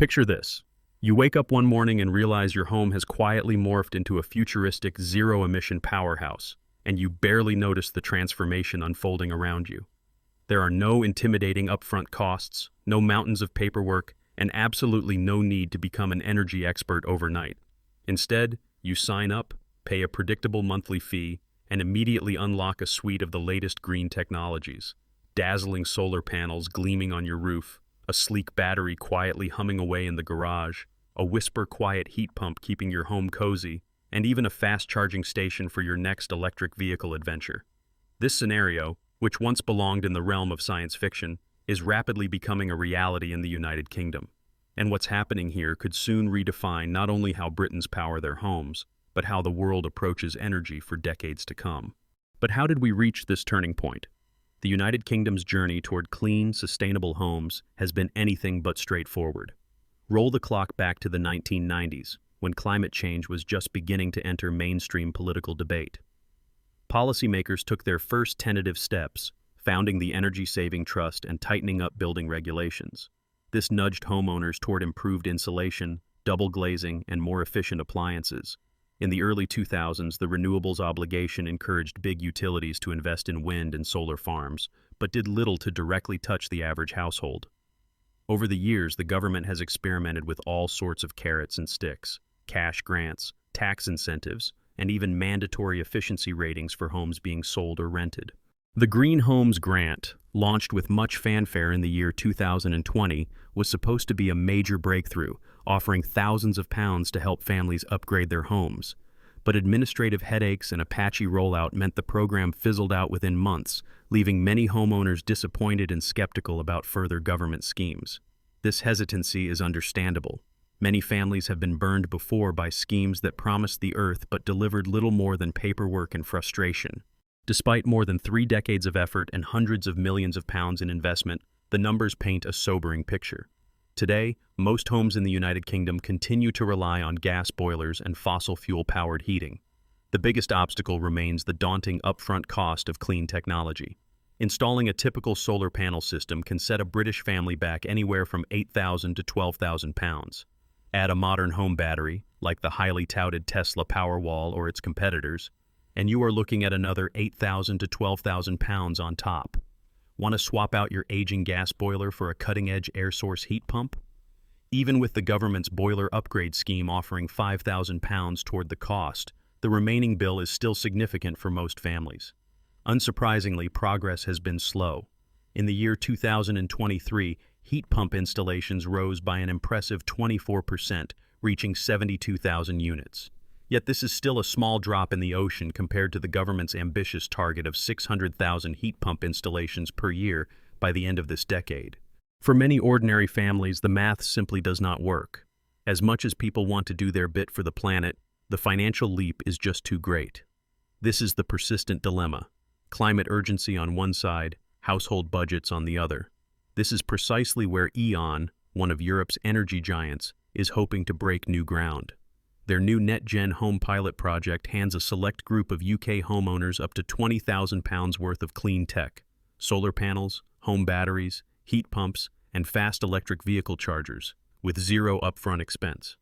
Picture this. You wake up one morning and realize your home has quietly morphed into a futuristic zero-emission powerhouse, and you barely notice the transformation unfolding around you. There are no intimidating upfront costs, no mountains of paperwork, and absolutely no need to become an energy expert overnight. Instead, you sign up, pay a predictable monthly fee, and immediately unlock a suite of the latest green technologies. Dazzling solar panels gleaming on your roof, a sleek battery quietly humming away in the garage, a whisper-quiet heat pump keeping your home cozy, and even a fast-charging station for your next electric vehicle adventure. This scenario, which once belonged in the realm of science fiction, is rapidly becoming a reality in the United Kingdom. And what's happening here could soon redefine not only how Britons power their homes, but how the world approaches energy for decades to come. But how did we reach this turning point? The United Kingdom's journey toward clean, sustainable homes has been anything but straightforward. Roll the clock back to the 1990s, when climate change was just beginning to enter mainstream political debate. Policymakers took their first tentative steps, founding the Energy Saving Trust and tightening up building regulations. This nudged homeowners toward improved insulation, double glazing, and more efficient appliances. In the early 2000s, the renewables obligation encouraged big utilities to invest in wind and solar farms, but did little to directly touch the average household. Over the years, the government has experimented with all sorts of carrots and sticks, cash grants, tax incentives, and even mandatory efficiency ratings for homes being sold or rented. The Green Homes Grant, launched with much fanfare in the year 2020, was supposed to be a major breakthrough, offering thousands of pounds to help families upgrade their homes. But administrative headaches and a patchy rollout meant the program fizzled out within months, leaving many homeowners disappointed and skeptical about further government schemes. This hesitancy is understandable. Many families have been burned before by schemes that promised the earth but delivered little more than paperwork and frustration. Despite more than 3 decades of effort and hundreds of millions of pounds in investment, the numbers paint a sobering picture. Today, most homes in the United Kingdom continue to rely on gas boilers and fossil fuel-powered heating. The biggest obstacle remains the daunting upfront cost of clean technology. Installing a typical solar panel system can set a British family back anywhere from £8,000 to £12,000. Add a modern home battery, like the highly touted Tesla Powerwall or its competitors, and you are looking at another £8,000 to £12,000 on top. Want to swap out your aging gas boiler for a cutting-edge air source heat pump? Even with the government's boiler upgrade scheme offering £5,000 toward the cost, the remaining bill is still significant for most families. Unsurprisingly, progress has been slow. In the year 2023, heat pump installations rose by an impressive 24%, reaching 72,000 units. Yet this is still a small drop in the ocean compared to the government's ambitious target of 600,000 heat pump installations per year by the end of this decade. For many ordinary families, the math simply does not work. As much as people want to do their bit for the planet, the financial leap is just too great. This is the persistent dilemma. Climate urgency on one side, household budgets on the other. This is precisely where E.ON, one of Europe's energy giants, is hoping to break new ground. Their new NetGen Home Pilot project hands a select group of UK homeowners up to £20,000 worth of clean tech: solar panels, home batteries, heat pumps, and fast electric vehicle chargers, with zero upfront expense.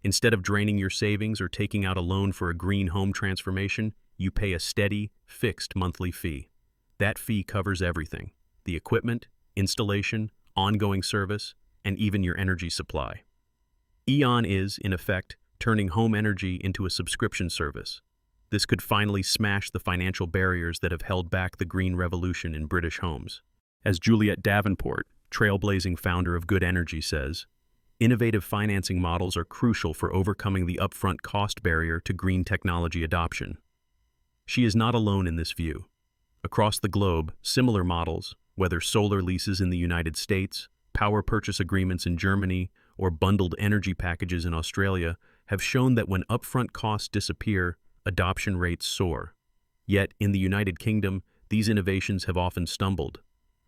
Instead of draining your savings or taking out a loan for a green home transformation, you pay a steady, fixed monthly fee. That fee covers everything: the equipment, installation, ongoing service, and even your energy supply. E.ON is, in effect, turning home energy into a subscription service. This could finally smash the financial barriers that have held back the green revolution in British homes. As Juliet Davenport, trailblazing founder of Good Energy, says, innovative financing models are crucial for overcoming the upfront cost barrier to green technology adoption. She is not alone in this view. Across the globe, similar models, whether solar leases in the United States, power purchase agreements in Germany, or bundled energy packages in Australia, have shown that when upfront costs disappear, adoption rates soar. Yet, in the United Kingdom, these innovations have often stumbled.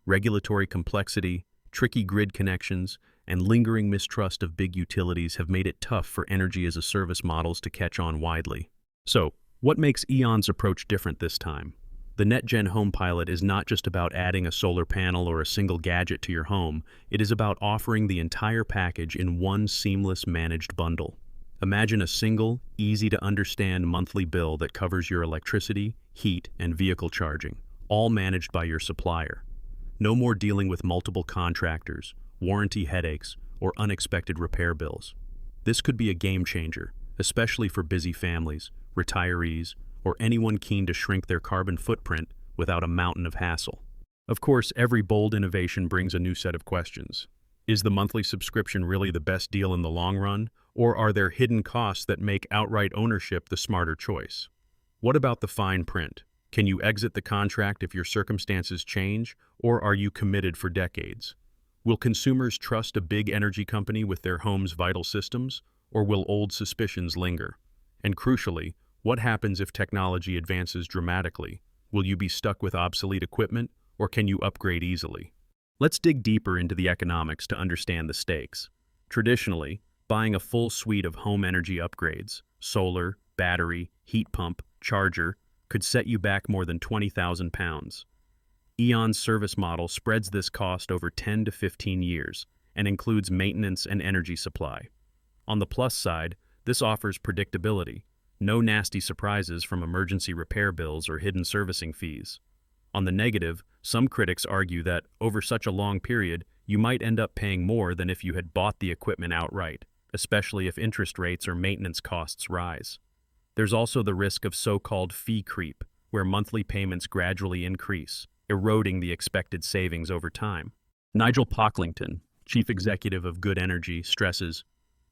Regulatory complexity, tricky grid connections, and lingering mistrust of big utilities have made it tough for energy-as-a-service models to catch on widely. So, what makes E.ON's approach different this time? The NetGen Home Pilot is not just about adding a solar panel or a single gadget to your home, it is about offering the entire package in one seamless managed bundle. Imagine a single, easy-to-understand monthly bill that covers your electricity, heat, and vehicle charging, all managed by your supplier. No more dealing with multiple contractors, warranty headaches, or unexpected repair bills. This could be a game changer, especially for busy families, retirees, or anyone keen to shrink their carbon footprint without a mountain of hassle. Of course, every bold innovation brings a new set of questions. Is the monthly subscription really the best deal in the long run, or are there hidden costs that make outright ownership the smarter choice? What about the fine print? Can you exit the contract if your circumstances change, or are you committed for decades? Will consumers trust a big energy company with their home's vital systems, or will old suspicions linger? And crucially, what happens if technology advances dramatically? Will you be stuck with obsolete equipment, or can you upgrade easily? Let's dig deeper into the economics to understand the stakes. Traditionally, buying a full suite of home energy upgrades, solar, battery, heat pump, charger, could set you back more than £20,000. E.ON's service model spreads this cost over 10 to 15 years and includes maintenance and energy supply. On the plus side, this offers predictability. No nasty surprises from emergency repair bills or hidden servicing fees. On the negative, some critics argue that, over such a long period, you might end up paying more than if you had bought the equipment outright, especially if interest rates or maintenance costs rise. There's also the risk of so-called fee creep, where monthly payments gradually increase, eroding the expected savings over time. Nigel Pocklington, chief executive of Good Energy, stresses,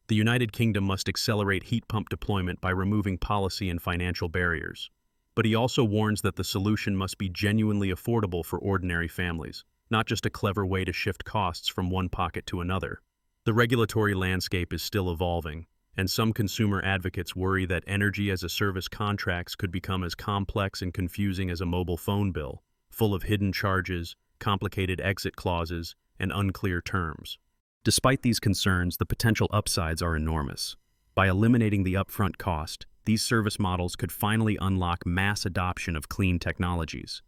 the United Kingdom must accelerate heat pump deployment by removing policy and financial barriers. But he also warns that the solution must be genuinely affordable for ordinary families, not just a clever way to shift costs from one pocket to another. The regulatory landscape is still evolving, and some consumer advocates worry that energy-as-a-service contracts could become as complex and confusing as a mobile phone bill, full of hidden charges, complicated exit clauses, and unclear terms. Despite these concerns, the potential upsides are enormous. By eliminating the upfront cost, these service models could finally unlock mass adoption of clean technologies.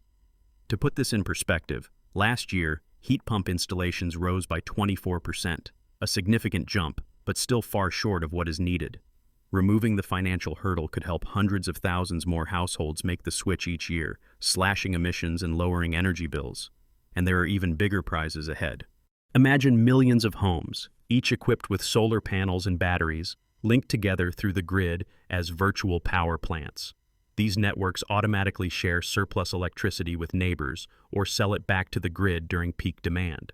To put this in perspective, last year, heat pump installations rose by 24%, a significant jump, but still far short of what is needed. Removing the financial hurdle could help hundreds of thousands more households make the switch each year, slashing emissions and lowering energy bills. And there are even bigger prizes ahead. Imagine millions of homes, each equipped with solar panels and batteries, linked together through the grid as virtual power plants. These networks automatically share surplus electricity with neighbors or sell it back to the grid during peak demand.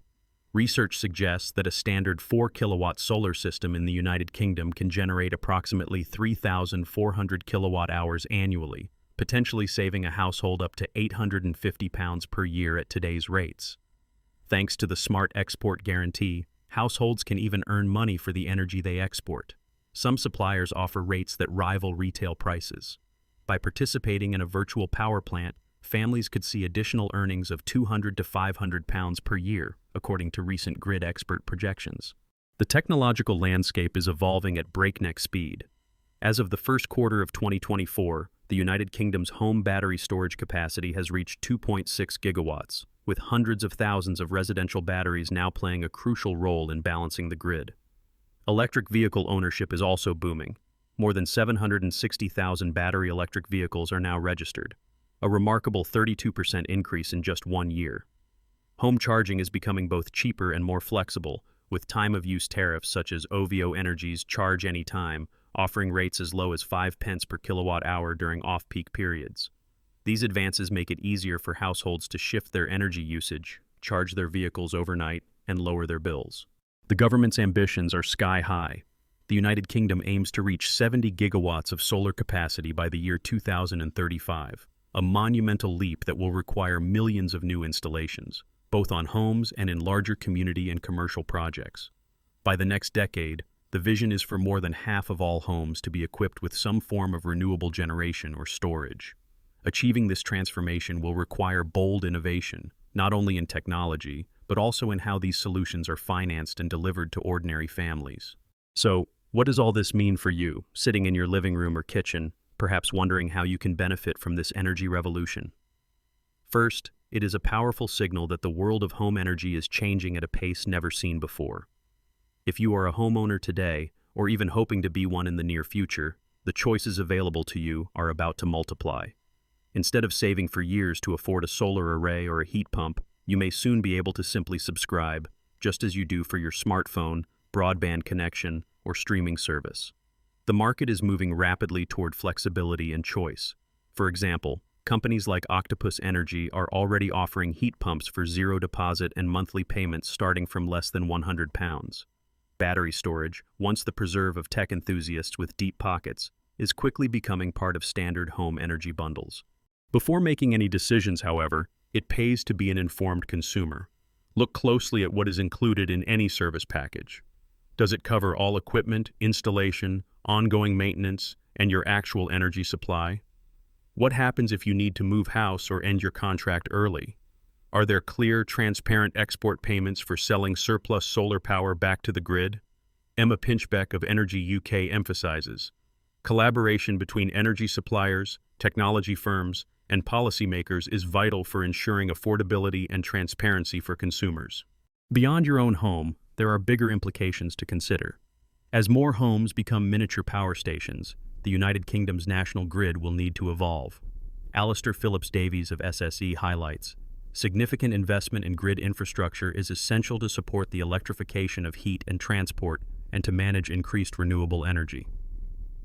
Research suggests that a standard 4-kilowatt solar system in the United Kingdom can generate approximately 3,400 kilowatt-hours annually, potentially saving a household up to £850 per year at today's rates. Thanks to the Smart Export Guarantee, households can even earn money for the energy they export. Some suppliers offer rates that rival retail prices. By participating in a virtual power plant, families could see additional earnings of £200 to £500 per year, according to recent grid expert projections. The technological landscape is evolving at breakneck speed. As of the first quarter of 2024, the United Kingdom's home battery storage capacity has reached 2.6 gigawatts, with hundreds of thousands of residential batteries now playing a crucial role in balancing the grid. Electric vehicle ownership is also booming. More than 760,000 battery electric vehicles are now registered, a remarkable 32% increase in just 1 year. Home charging is becoming both cheaper and more flexible, with time-of-use tariffs such as OVO Energy's Charge Anytime offering rates as low as 5 pence per kilowatt-hour during off-peak periods. These advances make it easier for households to shift their energy usage, charge their vehicles overnight, and lower their bills. The government's ambitions are sky-high. The United Kingdom aims to reach 70 gigawatts of solar capacity by the year 2035, a monumental leap that will require millions of new installations, both on homes and in larger community and commercial projects. By the next decade, the vision is for more than half of all homes to be equipped with some form of renewable generation or storage. Achieving this transformation will require bold innovation, not only in technology, but also in how these solutions are financed and delivered to ordinary families. So, what does all this mean for you, sitting in your living room or kitchen, perhaps wondering how you can benefit from this energy revolution? First, it is a powerful signal that the world of home energy is changing at a pace never seen before. If you are a homeowner today, or even hoping to be one in the near future, the choices available to you are about to multiply. Instead of saving for years to afford a solar array or a heat pump, you may soon be able to simply subscribe, just as you do for your smartphone, broadband connection, or streaming service. The market is moving rapidly toward flexibility and choice. For example, companies like Octopus Energy are already offering heat pumps for zero deposit and monthly payments starting from less than £100. Battery storage, once the preserve of tech enthusiasts with deep pockets, is quickly becoming part of standard home energy bundles. Before making any decisions, however, it pays to be an informed consumer. Look closely at what is included in any service package. Does it cover all equipment, installation, ongoing maintenance, and your actual energy supply? What happens if you need to move house or end your contract early? Are there clear, transparent export payments for selling surplus solar power back to the grid? Emma Pinchbeck of Energy UK emphasizes, collaboration between energy suppliers, technology firms, and policymakers is vital for ensuring affordability and transparency for consumers. Beyond your own home, there are bigger implications to consider. As more homes become miniature power stations, the United Kingdom's national grid will need to evolve. Alistair Phillips-Davies of SSE highlights, significant investment in grid infrastructure is essential to support the electrification of heat and transport and to manage increased renewable energy.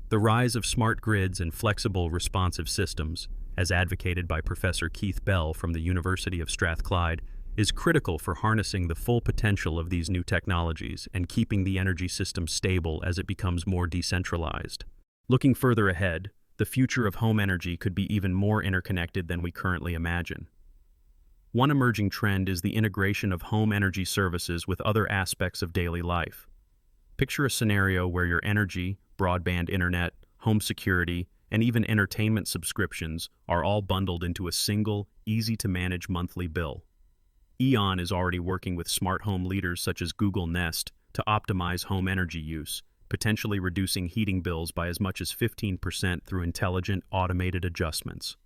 The rise of smart grids and flexible, responsive systems, as advocated by Professor Keith Bell from the University of Strathclyde, is critical for harnessing the full potential of these new technologies and keeping the energy system stable as it becomes more decentralized. Looking further ahead, the future of home energy could be even more interconnected than we currently imagine. One emerging trend is the integration of home energy services with other aspects of daily life. Picture a scenario where your energy, broadband internet, home security, and even entertainment subscriptions are all bundled into a single, easy-to-manage monthly bill. E.ON is already working with smart home leaders such as Google Nest to optimize home energy use, potentially reducing heating bills by as much as 15% through intelligent, automated adjustments.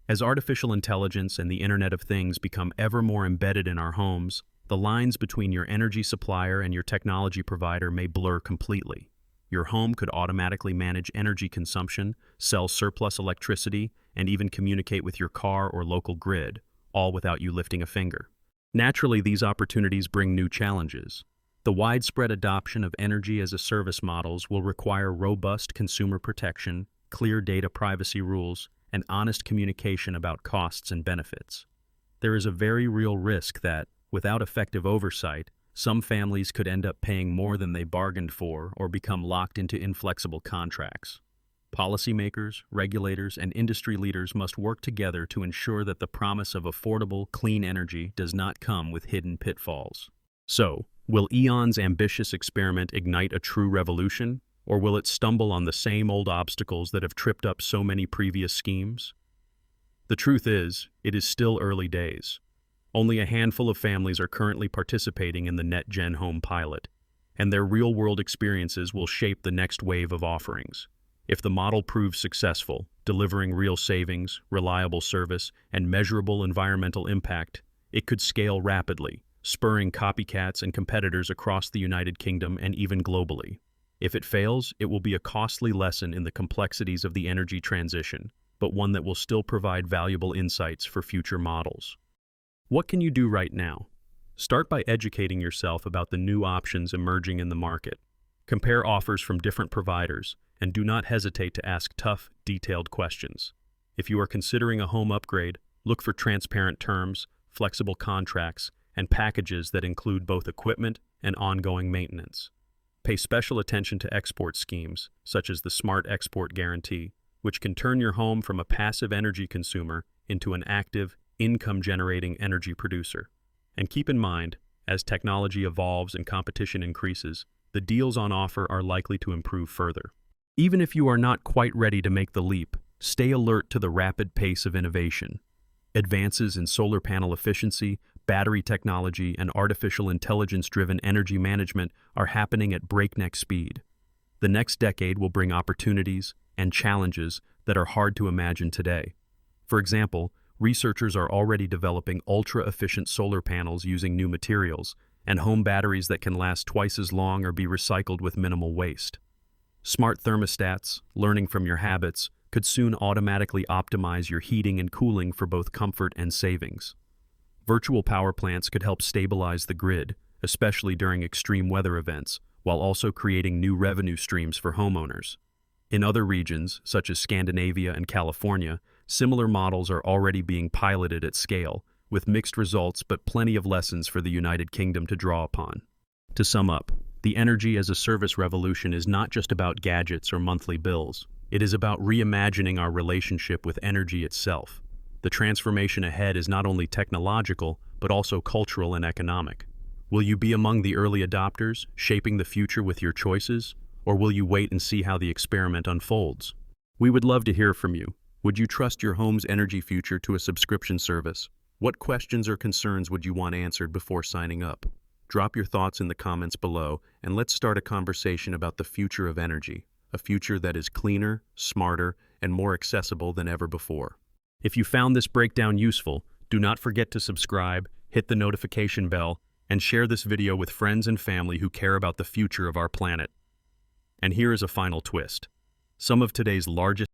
As artificial intelligence and the Internet of Things become ever more embedded in our homes, the lines between your energy supplier and your technology provider may blur completely. Your home could automatically manage energy consumption, sell surplus electricity, and even communicate with your car or local grid, all without you lifting a finger. Naturally, these opportunities bring new challenges. The widespread adoption of energy-as-a-service models will require robust consumer protection, clear data privacy rules, and honest communication about costs and benefits. There is a very real risk that, without effective oversight, some families could end up paying more than they bargained for or become locked into inflexible contracts. Policymakers, regulators, and industry leaders must work together to ensure that the promise of affordable, clean energy does not come with hidden pitfalls. So, will E.ON's ambitious experiment ignite a true revolution, or will it stumble on the same old obstacles that have tripped up so many previous schemes? The truth is, it is still early days. Only a handful of families are currently participating in the NetGen Home pilot, and their real-world experiences will shape the next wave of offerings. If the model proves successful, delivering real savings, reliable service, and measurable environmental impact, it could scale rapidly, spurring copycats and competitors across the United Kingdom and even globally. If it fails, it will be a costly lesson in the complexities of the energy transition, but one that will still provide valuable insights for future models. What can you do right now? Start by educating yourself about the new options emerging in the market. Compare offers from different providers, and do not hesitate to ask tough, detailed questions. If you are considering a home upgrade, look for transparent terms, flexible contracts, and packages that include both equipment and ongoing maintenance. Pay special attention to export schemes, such as the Smart Export Guarantee, which can turn your home from a passive energy consumer into an active, income-generating energy producer. And keep in mind, as technology evolves and competition increases, the deals on offer are likely to improve further. Even if you are not quite ready to make the leap, stay alert to the rapid pace of innovation. Advances in solar panel efficiency, battery technology, and artificial intelligence-driven energy management are happening at breakneck speed. The next decade will bring opportunities and challenges that are hard to imagine today. For example, researchers are already developing ultra-efficient solar panels using new materials, and home batteries that can last twice as long or be recycled with minimal waste. Smart thermostats, learning from your habits, could soon automatically optimize your heating and cooling for both comfort and savings. Virtual power plants could help stabilize the grid, especially during extreme weather events, while also creating new revenue streams for homeowners. In other regions, such as Scandinavia and California, similar models are already being piloted at scale, with mixed results but plenty of lessons for the United Kingdom to draw upon. To sum up, the energy-as-a-service revolution is not just about gadgets or monthly bills. It is about reimagining our relationship with energy itself. The transformation ahead is not only technological, but also cultural and economic. Will you be among the early adopters, shaping the future with your choices, or will you wait and see how the experiment unfolds? We would love to hear from you. Would you trust your home's energy future to a subscription service? What questions or concerns would you want answered before signing up? Drop your thoughts in the comments below, and let's start a conversation about the future of energy, a future that is cleaner, smarter, and more accessible than ever before. If you found this breakdown useful, do not forget to subscribe, hit the notification bell, and share this video with friends and family who care about the future of our planet. And here is a final twist. Some of today's largest